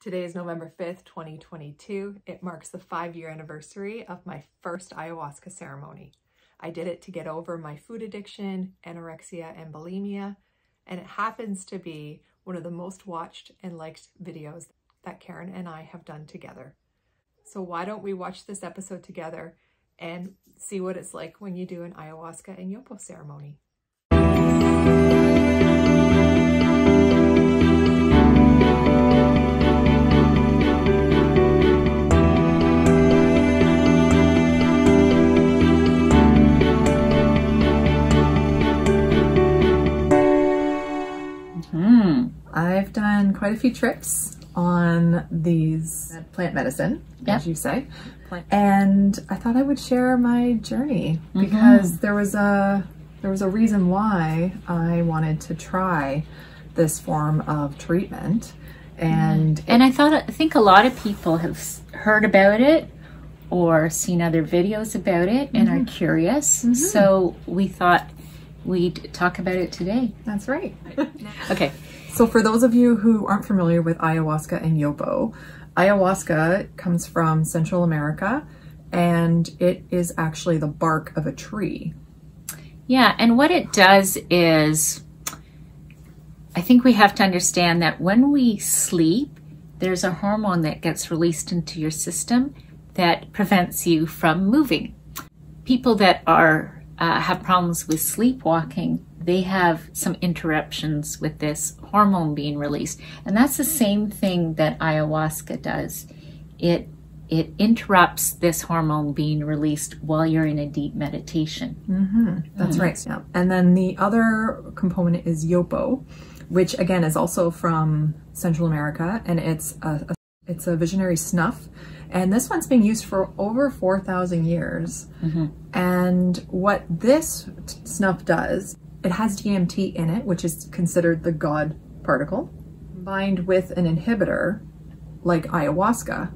Today is November 5th, 2022. It marks the 5-year anniversary of my first ayahuasca ceremony. I did it to get over my food addiction, anorexia, and bulimia, and it happens to be one of the most watched and liked videos that Caron and I have done together. So why don't we watch this episode together and see what it's like when you do an ayahuasca and YOPO ceremony. I've done quite a few trips on these plant medicine, as you say, and I thought I would share my journey because there was a reason why I wanted to try this form of treatment, and I think a lot of people have heard about it or seen other videos about it and are curious. So we thought we'd talk about it today. That's right. Okay. So for those of you who aren't familiar with ayahuasca and YOPO, ayahuasca comes from Central America, and it is actually the bark of a tree. Yeah, and what it does is, I think we have to understand that when we sleep, there's a hormone that gets released into your system that prevents you from moving. People that are have problems with sleepwalking, they have some interruptions with this hormone being released. And that's the same thing that ayahuasca does. It interrupts this hormone being released while you're in a deep meditation. That's right. Yeah. And then the other component is YOPO, which again is also from Central America, and it's a visionary snuff. And this one's being used for over 4,000 years. And what this snuff does, it has DMT in it, which is considered the God particle. Combined with an inhibitor, like ayahuasca,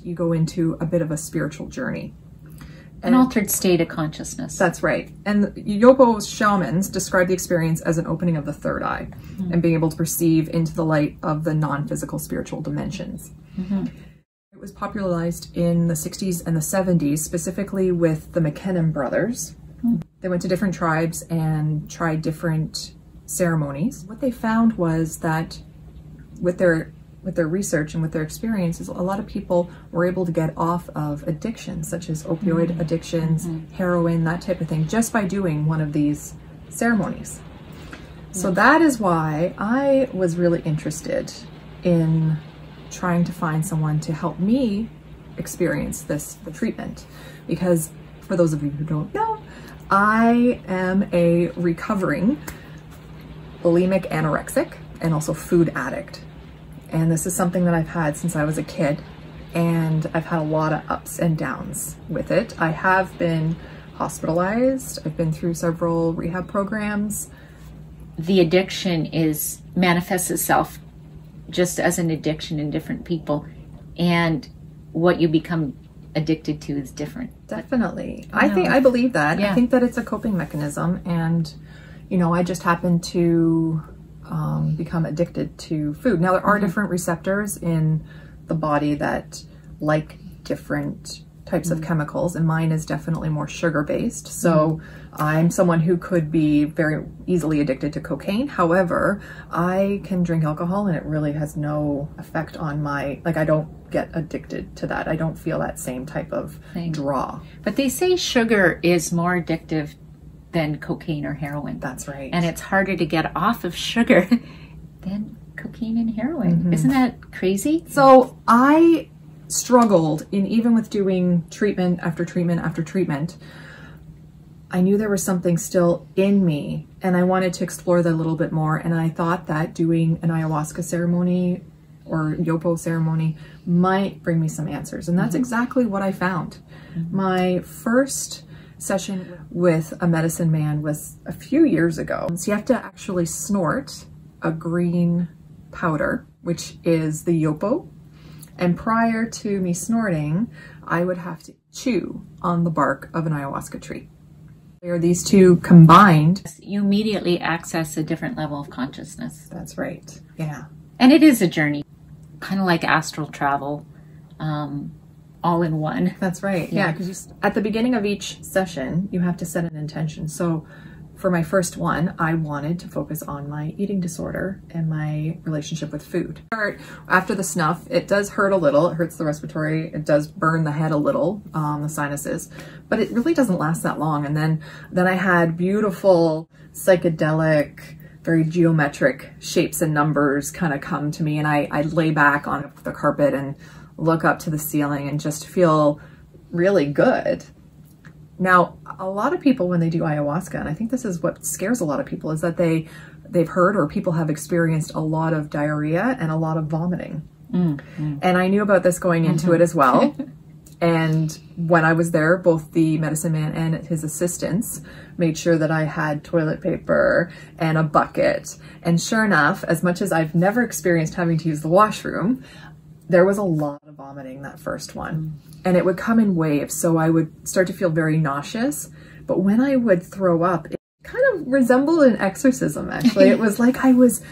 you go into a bit of a spiritual journey. An altered state of consciousness. That's right. And YOPO shamans describe the experience as an opening of the third eye and being able to perceive into the light of the non-physical spiritual dimensions. It was popularized in the 60s and the 70s, specifically with the McKinnon brothers. They went to different tribes and tried different ceremonies. What they found was that with their research and with their experiences, a lot of people were able to get off of addictions, such as opioid addictions, heroin, that type of thing, just by doing one of these ceremonies. So that is why I was really interested in trying to find someone to help me experience the treatment. Because for those of you who don't know, I am a recovering bulimic anorexic and also food addict. And this is something that I've had since I was a kid, and I've had a lot of ups and downs with it. I have been hospitalized. I've been through several rehab programs. The addiction manifests itself just as an addiction in different people, and what you become addicted to is different. Definitely. I believe that. I think that it's a coping mechanism, and I just happen to become addicted to food. Now there are different receptors in the body that like different types of chemicals, and mine is definitely more sugar based. So I'm someone who could be very easily addicted to cocaine. However, I can drink alcohol and it really has no effect on I don't get addicted to that. I don't feel that same type of draw. But they say sugar is more addictive than cocaine or heroin. That's right. And it's harder to get off of sugar than cocaine and heroin. Isn't that crazy? So I struggled even with doing treatment after treatment after treatment. I knew there was something still in me, and I wanted to explore that a little bit more. And I thought that doing an ayahuasca ceremony or YOPO ceremony might bring me some answers. And that's exactly what I found. My first session with a medicine man was a few years ago. So you have to actually snort a green powder, which is the YOPO. And prior to me snorting, I would have to chew on the bark of an ayahuasca tree. Are these two combined? You immediately access a different level of consciousness. That's right. Yeah. And it is a journey. kind of like astral travel, all in one. That's right. Yeah, because at the beginning of each session, you have to set an intention. So for my first one, I wanted to focus on my eating disorder and my relationship with food. After the snuff, it does hurt a little. It hurts the respiratory. It does burn the head a little, the sinuses, but it really doesn't last that long. And then I had beautiful psychedelic, very geometric shapes and numbers kind of come to me, and I'd lay back on the carpet and look up to the ceiling and just feel really good. Now, a lot of people, when they do ayahuasca, and I think this is what scares a lot of people, is that they've heard or people have experienced a lot of diarrhea and a lot of vomiting. And I knew about this going into it as well. And when I was there, both the medicine man and his assistants made sure that I had toilet paper and a bucket. And sure enough, as much as I've never experienced having to use the washroom, there was a lot of vomiting that first one. And it would come in waves, so I would start to feel very nauseous. But when I would throw up, it kind of resembled an exorcism, actually. It was like I was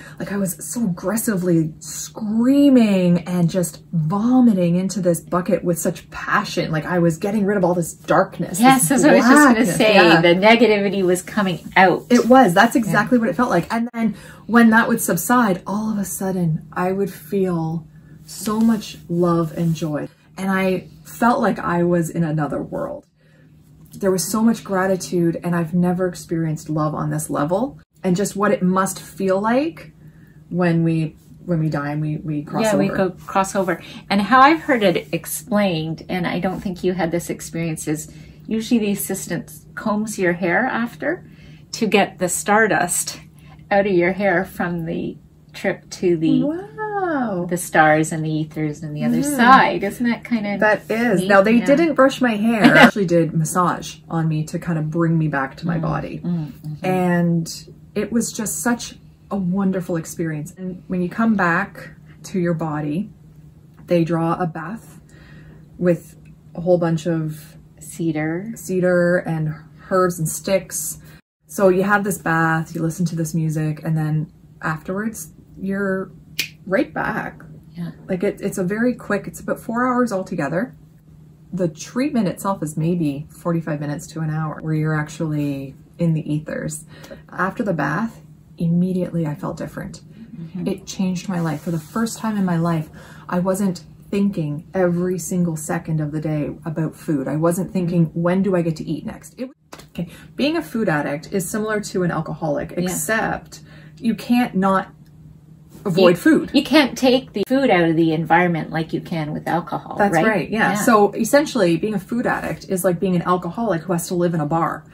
so aggressively screaming and just vomiting into this bucket with such passion. Like I was getting rid of all this darkness. Yes, that's what I was just going to say. Yeah. The negativity was coming out. It was. That's exactly what it felt like. And then when that would subside, all of a sudden I would feel so much love and joy. And I felt like I was in another world. There was so much gratitude, and I've never experienced love on this level, and just what it must feel like when we die and we cross over. Yeah, we go cross over. And how I've heard it explained, and I don't think you had this experience, is usually the assistant combs your hair after to get the stardust out of your hair from the trip to the the stars and the ethers and the other side. Isn't that kind of That is. Neat? Now, they didn't brush my hair. They actually did massage on me to kind of bring me back to my body. And it was just such a wonderful experience. And when you come back to your body, they draw a bath with a whole bunch of cedar and herbs and sticks. So you have this bath, you listen to this music, and then afterwards you're right back. Yeah. Like it's a very quick, it's about 4 hours altogether. The treatment itself is maybe 45 minutes to an hour where you're actually in the ethers. After the bath, immediately I felt different. It changed my life. For the first time in my life, I wasn't thinking every single second of the day about food. I wasn't thinking, when do I get to eat next? Okay. Being a food addict is similar to an alcoholic, except you can't not avoid food. You can't take the food out of the environment like you can with alcohol. That's right. Yeah. So essentially, being a food addict is like being an alcoholic who has to live in a bar,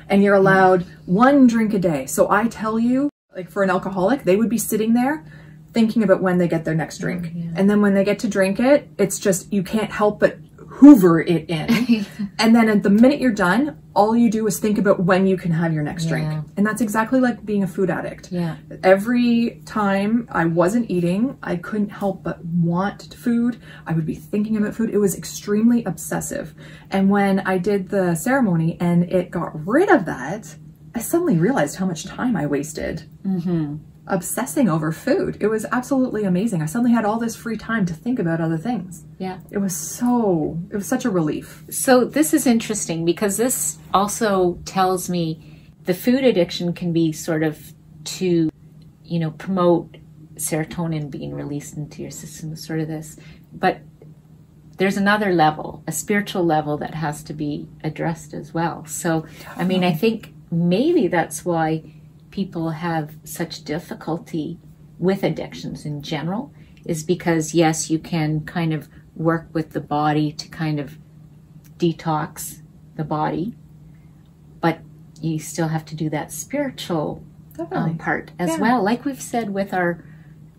and you're allowed one drink a day. So I tell you, like for an alcoholic, they would be sitting there thinking about when they get their next drink. And then when they get to drink it, it's just, you can't help but hoover it in. And then at the minute you're done, all you do is think about when you can have your next drink. And that's exactly like being a food addict. Every time I wasn't eating, I couldn't help but want food. I would be thinking about food. It was extremely obsessive. And when I did the ceremony and it got rid of that, I suddenly realized how much time I wasted obsessing over food. It was absolutely amazing. I suddenly had all this free time to think about other things. It was such a relief. So this is interesting because this also tells me the food addiction can be sort of to, you know, promote serotonin being released into your system, sort of this. But there's another level, a spiritual level that has to be addressed as well. So, I mean, I think maybe that's why people have such difficulty with addictions in general, is because, yes, you can kind of work with the body to kind of detox the body, but you still have to do that spiritual part as well. Like we've said with our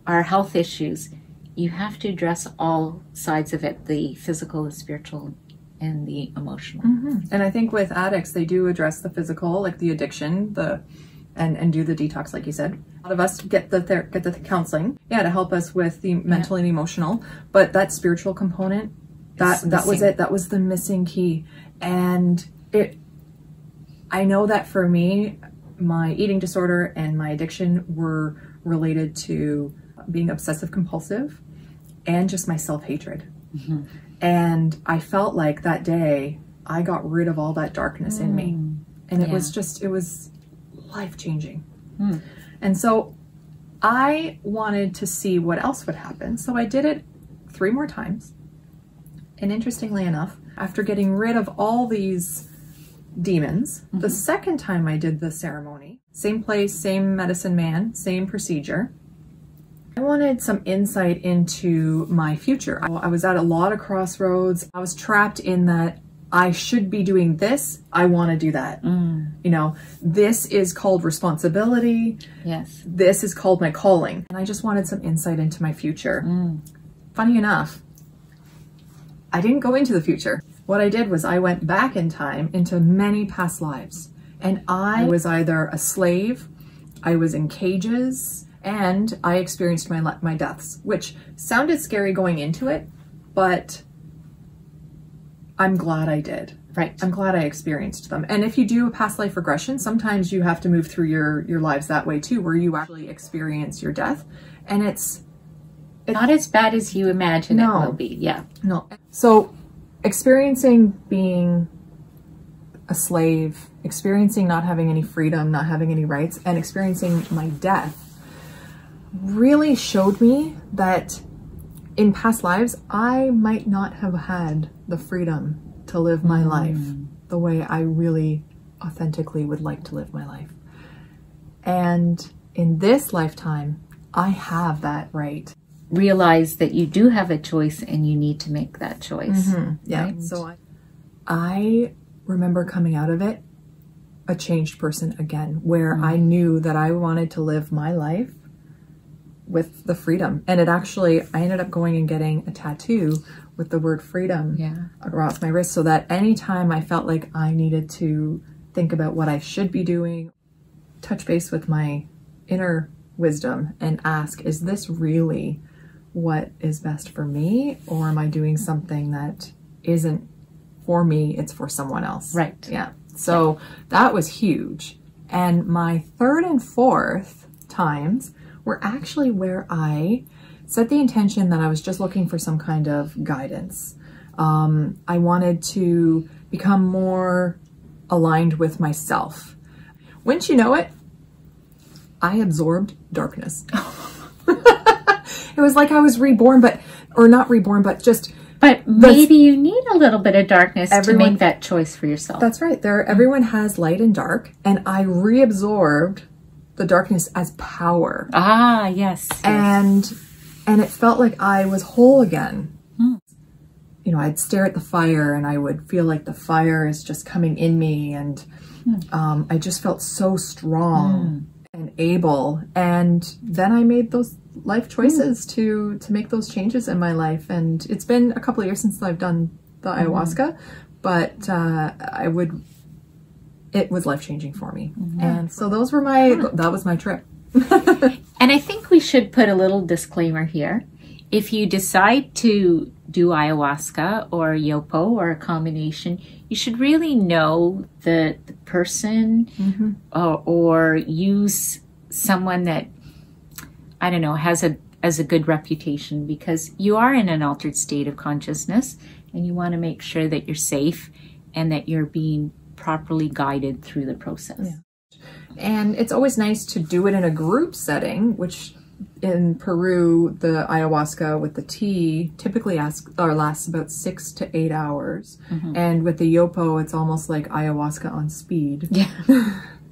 health issues, you have to address all sides of it, the physical, the spiritual, and the emotional. And I think with addicts, they do address the physical, like the addiction, and do the detox, like you said. A lot of us get the counseling, to help us with the mental and emotional, but that spiritual component, that was it. That was the missing key. And I know that for me, my eating disorder and my addiction were related to being obsessive compulsive and just my self-hatred. And I felt like that day I got rid of all that darkness in me. And it was life-changing. And so I wanted to see what else would happen. So I did it 3 more times. And interestingly enough, after getting rid of all these demons, the second time I did the ceremony, same place, same medicine man, same procedure, I wanted some insight into my future. I was at a lot of crossroads. I was trapped in that I should be doing this. I want to do that. You know, this is called responsibility. Yes. This is called my calling. And I just wanted some insight into my future. Funny enough, I didn't go into the future. What I did was I went back in time into many past lives. And I was either a slave, I was in cages, and I experienced my deaths, which sounded scary going into it, but I'm glad I did. Right. I'm glad I experienced them. And if you do a past life regression, sometimes you have to move through your lives that way too, where you actually experience your death. And it's not as bad as you imagine it will be. Yeah. No. So experiencing being a slave, experiencing not having any freedom, not having any rights, and experiencing my death really showed me that in past lives, I might not have had the freedom to live my life the way I really authentically would like to live my life. And in this lifetime, I have that right. Realize that you do have a choice and you need to make that choice. Yeah. Right? So I remember coming out of it a changed person again, where I knew that I wanted to live my life with the freedom. And it actually, I ended up going and getting a tattoo with the word freedom across my wrist, so that anytime I felt like I needed to think about what I should be doing, touch base with my inner wisdom and ask, is this really what is best for me? Or am I doing something that isn't for me, it's for someone else? Right. Yeah. So that was huge. And my third and fourth times were actually where I set the intention that I was just looking for some kind of guidance. I wanted to become more aligned with myself. Wouldn't you know it, I absorbed darkness. It was like I was reborn, or not reborn, but just... But maybe you need a little bit of darkness to make that choice for yourself. That's right. Everyone has light and dark, and I reabsorbed the darkness as power. Ah, yes. And it felt like I was whole again. You know, I'd stare at the fire and I would feel like the fire is just coming in me, and I just felt so strong and able. And then I made those life choices to make those changes in my life. And it's been a couple of years since I've done the ayahuasca, but it was life-changing for me. And so that was my trip. And I think we should put a little disclaimer here. If you decide to do ayahuasca or YOPO or a combination, you should really know the person or use someone that, I don't know, has a good reputation, because you are in an altered state of consciousness and you want to make sure that you're safe and that you're being properly guided through the process. Yeah. And it's always nice to do it in a group setting, which in Peru, the ayahuasca with the tea typically lasts about 6 to 8 hours. And with the YOPO, it's almost like ayahuasca on speed. Yeah.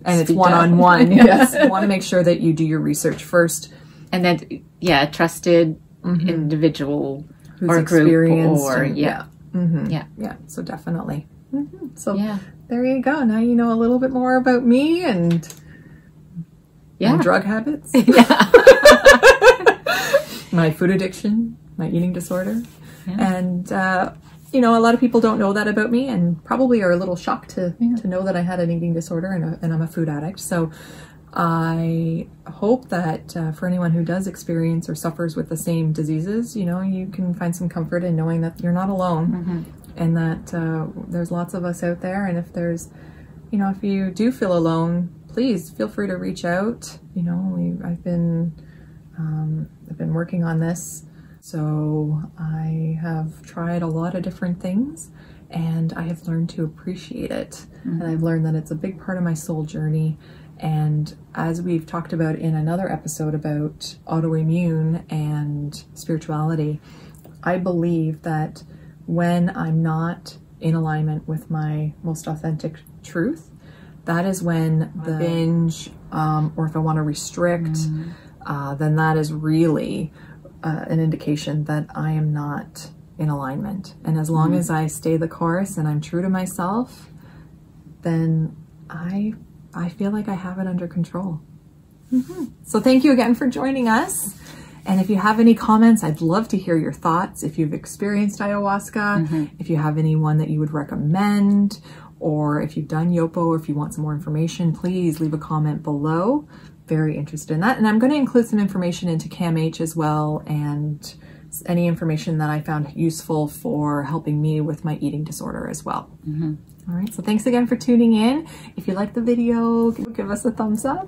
And it's one-on-one. Yes. You want to make sure that you do your research first. And then, a trusted individual who's or experienced. Or, Yeah. So definitely. So yeah. There you go. Now you know a little bit more about me and my drug habits. My food addiction, my eating disorder. And, you know, a lot of people don't know that about me and probably are a little shocked to know that I had an eating disorder and I'm a food addict. So I hope that for anyone who does experience or suffers with the same diseases, you know, you can find some comfort in knowing that you're not alone and that there's lots of us out there. And if there's, you know, if you do feel alone, please feel free to reach out. You know, I've been working on this So I have tried a lot of different things, and I have learned to appreciate it. And I've learned that it's a big part of my soul journey. And as we've talked about in another episode about autoimmune and spirituality, I believe that when I'm not in alignment with my most authentic truth, that is when the binge, or if I want to restrict, then that is really an indication that I am not in alignment. And as long as I stay the course and I'm true to myself, then I feel like I have it under control. So thank you again for joining us. And if you have any comments, I'd love to hear your thoughts. If you've experienced ayahuasca, if you have anyone that you would recommend, or if you've done YOPO, or if you want some more information, please leave a comment below. Very interested in that. And I'm going to include some information into CAMH as well, and any information that I found useful for helping me with my eating disorder as well. All right, so thanks again for tuning in. If you liked the video, give us a thumbs up.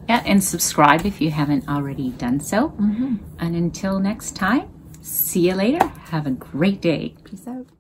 Yeah, and subscribe if you haven't already done so. And until next time, see you later. Have a great day. Peace out.